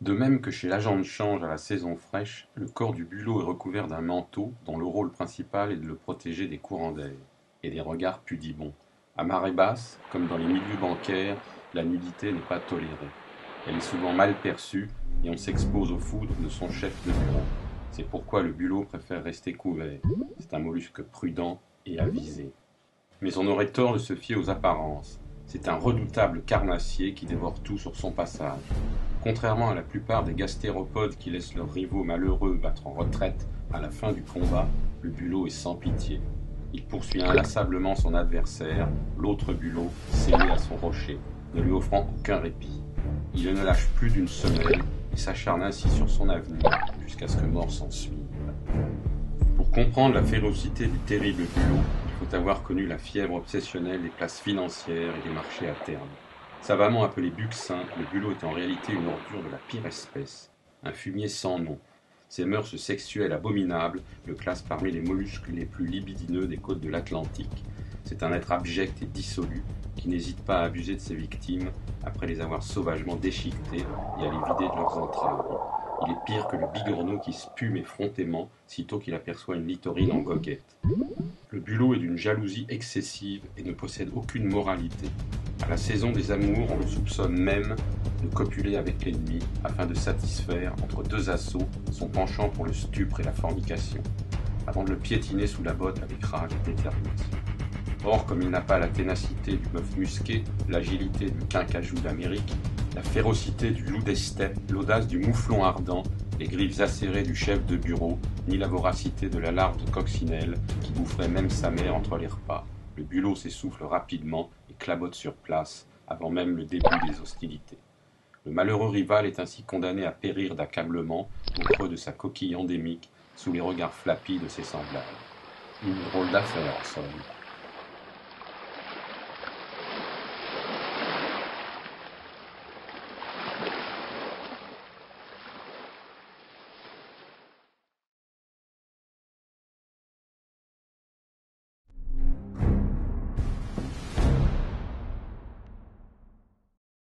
De même que chez l'agent de change à la saison fraîche, le corps du bulot est recouvert d'un manteau dont le rôle principal est de le protéger des courants d'air et des regards pudibonds. À marée basse, comme dans les milieux bancaires, la nudité n'est pas tolérée. Elle est souvent mal perçue et on s'expose aux foudres de son chef de bureau. C'est pourquoi le bulot préfère rester couvert. C'est un mollusque prudent et avisé. Mais on aurait tort de se fier aux apparences. C'est un redoutable carnassier qui dévore tout sur son passage. Contrairement à la plupart des gastéropodes qui laissent leurs rivaux malheureux battre en retraite à la fin du combat, le bulot est sans pitié. Il poursuit inlassablement son adversaire, l'autre bulot, scellé à son rocher, ne lui offrant aucun répit. Il ne lâche plus d'une semelle et s'acharne ainsi sur son avenir jusqu'à ce que mort s'en suive. Pour comprendre la férocité du terrible bulot, il faut avoir connu la fièvre obsessionnelle des places financières et des marchés à terme. Savamment appelé buxin, le bulot est en réalité une ordure de la pire espèce, un fumier sans nom. Ses mœurs sexuelles abominables le classent parmi les mollusques les plus libidineux des côtes de l'Atlantique. C'est un être abject et dissolu qui n'hésite pas à abuser de ses victimes après les avoir sauvagement déchiquetées et à les vider de leurs entrailles. Il est pire que le bigorneau qui spume effrontément sitôt qu'il aperçoit une littorine en goguette. Le bulot est d'une jalousie excessive et ne possède aucune moralité. À la saison des amours, on le soupçonne même de copuler avec l'ennemi afin de satisfaire, entre deux assauts, son penchant pour le stupre et la fornication, avant de le piétiner sous la botte avec rage et détermination. Or, comme il n'a pas la ténacité du bœuf musqué, l'agilité du quincajou d'Amérique, la férocité du loup des steppes, l'audace du mouflon ardent, les griffes acérées du chef de bureau, ni la voracité de la larve de coccinelle qui boufferait même sa mère entre les repas, le bulot s'essouffle rapidement et clabote sur place avant même le début des hostilités. Le malheureux rival est ainsi condamné à périr d'accablement au creux de sa coquille endémique sous les regards flappis de ses semblables. Une drôle d'affaire, en somme.